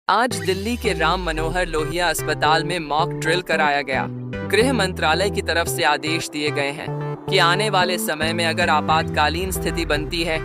आज दिल्ली के राम मनोहर लोहिया अस्पताल में मॉक ड्रिल कराया गया। गृह मंत्रालय की तरफ से आदेश दिए गए हैं कि आने वाले समय में अगर आपातकालीन स्थिति बनती है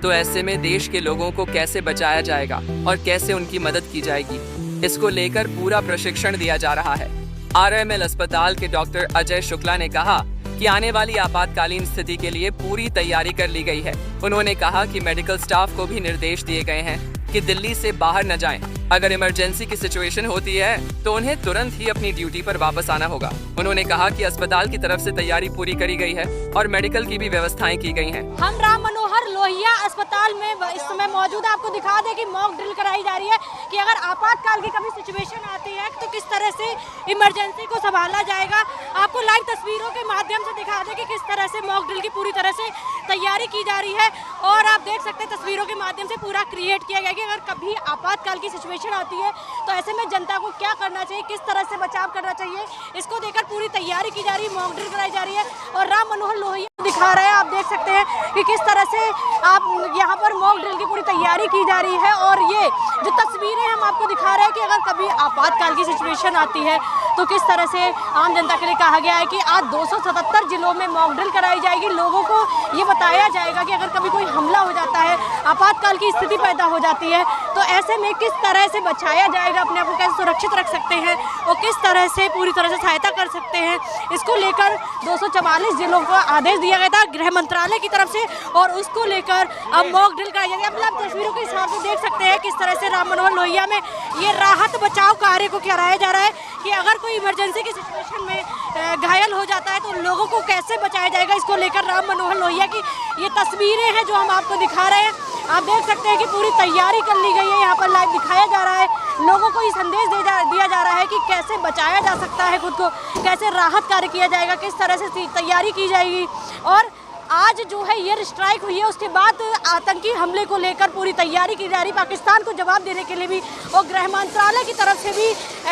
तो ऐसे में देश के लोगों को कैसे बचाया जाएगा और कैसे उनकी मदद की जाएगी, इसको लेकर पूरा प्रशिक्षण दिया जा रहा है। आरएमएल अस्पताल के डॉक्टर अजय शुक्ला ने कहा कि आने वाली आपातकालीन स्थिति के लिए पूरी तैयारी कर ली गई है। उन्होंने कहा कि मेडिकल स्टाफ को भी निर्देश दिए गए हैं कि दिल्ली से बाहर न जाएं। अगर इमरजेंसी की सिचुएशन होती है तो उन्हें तुरंत ही अपनी ड्यूटी पर वापस आना होगा। उन्होंने कहा कि अस्पताल की तरफ से तैयारी पूरी करी गई है और मेडिकल की भी व्यवस्थाएं की गई हैं। हम राम मनोहर लोहिया अस्पताल में इस समय मौजूद है। आपको दिखा दें कि मॉक ड्रिल कराई जा रही है कि अगर आपातकाल की कभी सिचुएशन आती है तो किस तरह से इमरजेंसी को संभाला जाएगा। आपको लाइव तस्वीरों के माध्यम से दिखा दें कि किस तरह से मॉक ड्रिल की पूरी तरह से तैयारी की जा रही है और आप देख सकते हैं तस्वीरों के माध्यम से पूरा क्रिएट किया गया कि अगर कभी आपातकाल की सिचुएशन आती है तो ऐसे में जनता को क्या करना चाहिए, किस तरह से बचाव करना चाहिए, इसको देखकर पूरी तैयारी की जा रही है, मॉक ड्रिल कराई जा रही है। और राम मनोहर लोहिया दिखा रहे हैं, आप देख सकते हैं कि किस तरह से आप यहाँ पर मॉक ड्रिल की पूरी तैयारी की जा रही है। और ये जो तस्वीरें हम आपको दिखा रहे हैं कि अगर कभी आपातकाल की सिचुएशन आती है तो किस तरह से आम जनता के लिए कहा गया है कि आज 277 जिलों में मॉक ड्रिल कराई जाएगी। लोगों को ये बताया जाएगा कि अगर कभी कोई हमला हो जाता है, आपातकाल की स्थिति पैदा हो जाती है तो ऐसे में किस तरह से बचाया जाएगा, अपने आप को कैसे सुरक्षित रख सकते हैं और किस तरह से पूरी तरह से सहायता कर सकते हैं। इसको लेकर 244 जिलों को आदेश दिया गया था गृह मंत्रालय की तरफ से और उसको लेकर अब मॉक ड्रिल कराई जाएगी। आप तस्वीरों के हिसाब से देख सकते हैं किस तरह से राम मनोहर लोहिया में ये राहत बचाव कार्य को कराया जा रहा है कि अगर कोई इमरजेंसी की सिचुएशन में घायल हो जाता है तो लोगों को कैसे बचाया जाएगा। इसको लेकर राम मनोहर लोहिया की ये तस्वीरें हैं जो हम आपको दिखा रहे हैं। आप देख सकते हैं कि पूरी तैयारी कर ली गई है, यहाँ पर लाइव दिखाया जा रहा है। लोगों को ये संदेश दिया जा रहा है कि कैसे बचाया जा सकता है खुद को, कैसे राहत कार्य किया जाएगा, किस तरह से तैयारी की जाएगी। और आज जो है एयर स्ट्राइक हुई है, उसके बाद आतंकी हमले को लेकर पूरी तैयारी की जा रही। पाकिस्तान को जवाब देने के लिए भी और गृह मंत्रालय की तरफ से भी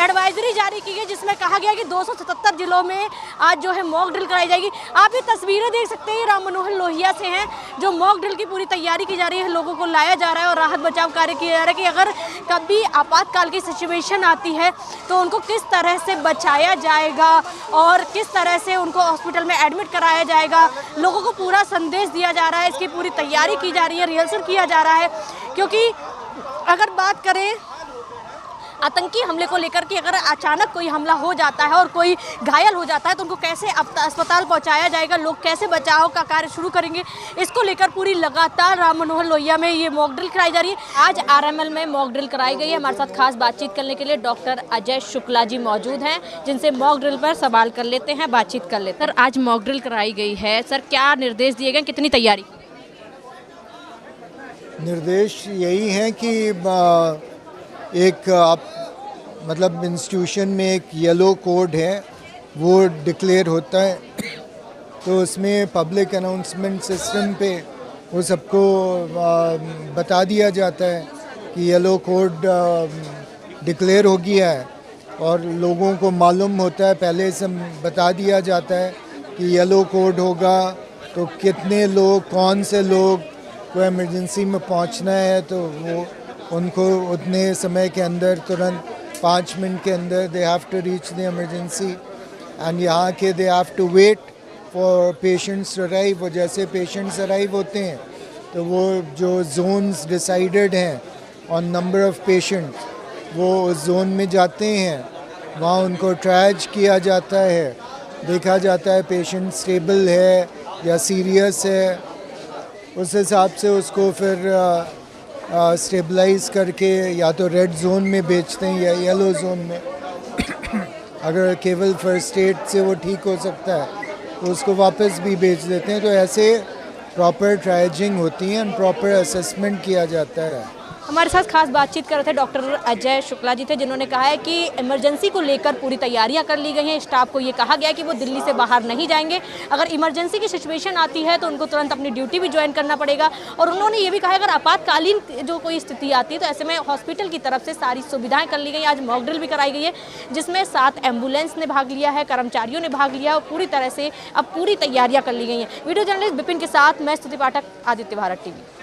एडवाइजरी जारी की गई जिसमें कहा गया कि 277 जिलों में आज जो है मॉक ड्रिल कराई जाएगी। आप ये तस्वीरें देख सकते हैं, राम मनोहर लोहिया से हैं जो मॉक ड्रिल की पूरी तैयारी की जा रही है। लोगों को लाया जा रहा है और राहत बचाव कार्य किया जा रहा है कि अगर कभी आपातकाल की सिचुएशन आती है तो उनको किस तरह से बचाया जाएगा और किस तरह से उनको हॉस्पिटल में एडमिट कराया जाएगा। लोगों को पूरा संदेश दिया जा रहा है, इसकी पूरी तैयारी की जा रही है, रिहर्सल किया जा रहा है। क्योंकि अगर बात करें आतंकी हमले को लेकर कि अगर अचानक कोई हमला हो जाता है और कोई घायल हो जाता है तो उनको कैसे अस्पताल पहुंचाया जाएगा, लोग कैसे बचाव का कार्य शुरू करेंगे, इसको लेकर पूरी लगातार राम मनोहर लोहिया में ये मॉक ड्रिल कराई जा रही है। आज आरएमएल में मॉक ड्रिल कराई गई है। हमारे साथ खास बातचीत करने के लिए डॉक्टर अजय शुक्ला जी मौजूद हैं जिनसे मॉक ड्रिल पर सवाल कर लेते हैं, बातचीत कर लेते हैं। सर, आज मॉक ड्रिल कराई गई है, सर क्या निर्देश दिए गए, कितनी तैयारी? निर्देश यही है कि एक मतलब इंस्टीट्यूशन में एक येलो कोड है वो डिक्लेयर होता है तो उसमें पब्लिक अनाउंसमेंट सिस्टम पे वो सबको बता दिया जाता है कि येलो कोड डिक्लेयर हो गया है और लोगों को मालूम होता है, पहले से बता दिया जाता है कि येलो कोड होगा तो कितने लोग, कौन से लोग को इमरजेंसी में पहुंचना है तो वो उनको उतने समय के अंदर तुरंत 5 मिनट के अंदर they have to reach the emergency and यहाँ के they have to wait for patients to arrive. वो जैसे पेशेंट्स अराइव होते हैं तो वो जो जोन्स डिसाइडेड हैं ऑन नंबर ऑफ पेशेंट्स वो उस जोन में जाते हैं, वहाँ उनको ट्रायज किया जाता है, देखा जाता है पेशेंट स्टेबल है या सीरियस है, उस हिसाब से उसको फिर स्टेबलाइज करके या तो रेड जोन में बेचते हैं या येलो जोन में। अगर केवल फर्स्ट एड से वो ठीक हो सकता है तो उसको वापस भी बेच देते हैं। तो ऐसे प्रॉपर ट्रायजिंग होती है और प्रॉपर असेसमेंट किया जाता है। हमारे साथ खास बातचीत कर रहे थे डॉक्टर अजय शुक्ला जी थे जिन्होंने कहा है कि इमरजेंसी को लेकर पूरी तैयारियां कर ली गई हैं। स्टाफ को ये कहा गया है कि वो दिल्ली से बाहर नहीं जाएंगे, अगर इमरजेंसी की सिचुएशन आती है तो उनको तुरंत अपनी ड्यूटी भी ज्वाइन करना पड़ेगा। और उन्होंने ये भी कहा अगर आपातकालीन जो कोई स्थिति आती है तो ऐसे में हॉस्पिटल की तरफ से सारी सुविधाएँ कर ली गई। आज मॉक ड्रिल भी कराई गई है जिसमें 7 एम्बुलेंस ने भाग लिया है, कर्मचारियों ने भाग लिया और पूरी तरह से अब पूरी तैयारियाँ कर ली गई हैं। वीडियो जर्नलिस्ट विपिन के साथ मैं स्तुति पाठक, आदित्य भारत टीवी।